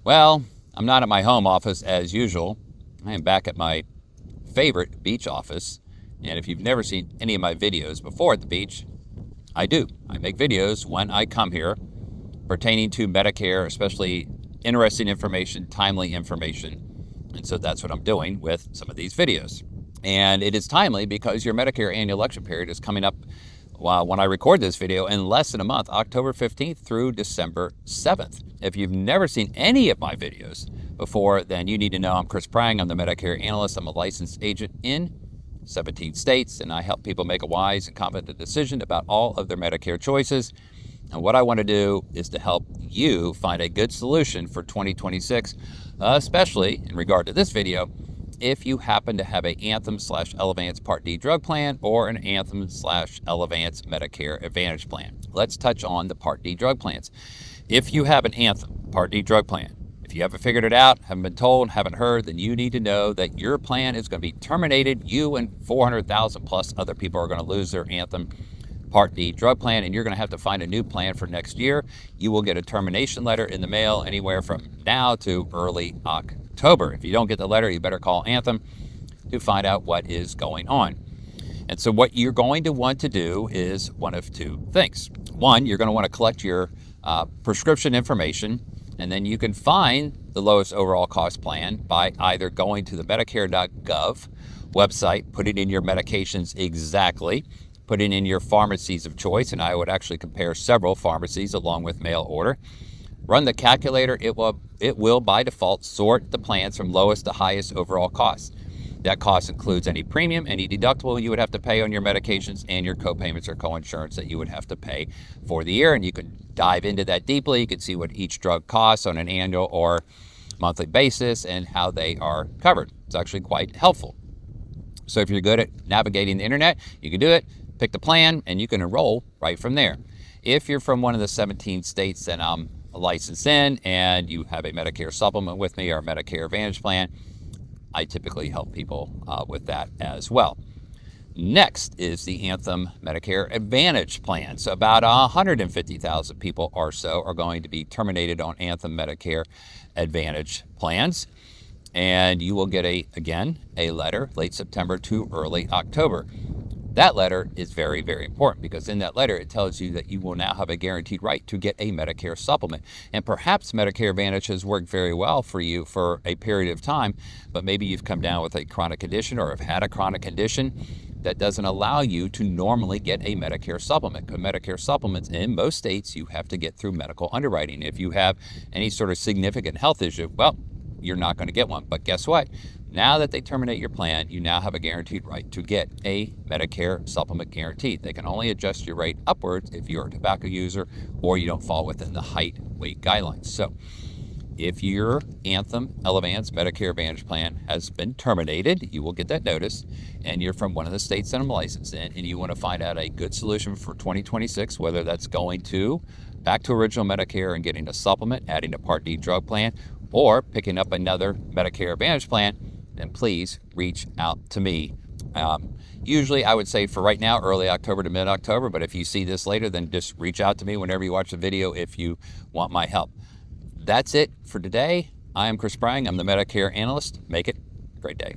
Well, I'm not at my home office as usual. I am back at my favorite beach office. And if you've never seen any of my videos before at the beach, I do. I make videos when I come here pertaining to Medicare, especially interesting information, timely information. And so that's what I'm doing with some of these videos. And it is timely because your Medicare annual election period is coming up when I record this video in less than a month, October 15th through December 7th. If you've never seen any of my videos before, then you need to know I'm Chris Prang. I'm the Medicare analyst. I'm a licensed agent in 17 states, and I help people make a wise and confident decision about all of their Medicare choices. And what I want to do is to help you find a good solution for 2026, especially in regard to this video, if you happen to have a Anthem/Elevance Part D drug plan or an Anthem/Elevance Medicare Advantage plan. Let's touch on the Part D drug plans. If you have an Anthem Part D drug plan, if you haven't figured it out, haven't been told, haven't heard, then you need to know that your plan is going to be terminated. You and 400,000 plus other people are going to lose their Anthem Part D drug plan, and you're going to have to find a new plan for next year. You will get a termination letter in the mail anywhere from now to early October. If you don't get the letter, you better call Anthem to find out what is going on. And so what you're going to want to do is one of two things. One, you're going to want to collect your prescription information, and then you can find the lowest overall cost plan by either going to the Medicare.gov website, putting in your medications exactly, putting in your pharmacies of choice, and I would actually compare several pharmacies along with mail order. Run the calculator. It will by default sort the plans from lowest to highest overall cost. That cost includes any premium, any deductible you would have to pay on your medications, and your co-payments or co-insurance that you would have to pay for the year. And you can dive into that deeply. You can see what each drug costs on an annual or monthly basis and how they are covered. It's actually quite helpful. So if you're good at navigating the internet, you can do it. Pick the plan, and you can enroll right from there. If you're from one of the 17 states that I'm licensed in and you have a Medicare Supplement with me or a Medicare Advantage Plan, I typically help people with that as well. Next is the Anthem Medicare Advantage Plan. So about 150,000 people or so are going to be terminated on Anthem Medicare Advantage plans. And you will get, again, a letter late September to early October. That letter is very, very important because in that letter, it tells you that you will now have a guaranteed right to get a Medicare supplement. And perhaps Medicare Advantage has worked very well for you for a period of time, but maybe you've come down with a chronic condition or have had a chronic condition that doesn't allow you to normally get a Medicare supplement. Because Medicare supplements in most states, you have to get through medical underwriting. If you have any sort of significant health issue, well, you're not going to get one. But guess what? Now that they terminate your plan, you now have a guaranteed right to get a Medicare supplement guaranteed. They can only adjust your rate upwards if you're a tobacco user or you don't fall within the height weight guidelines. So if your Anthem Elevance Medicare Advantage Plan has been terminated, you will get that notice, and you're from one of the states that I'm licensed in, and you want to find out a good solution for 2026, whether that's going to back to original Medicare and getting a supplement, adding a Part D drug plan, or picking up another Medicare Advantage plan, then please reach out to me. Usually I would say for right now, early October to mid-October, but if you see this later, then just reach out to me whenever you watch the video if you want my help. That's it for today. I am Chris Prang. I'm the Medicare analyst. Make it a great day.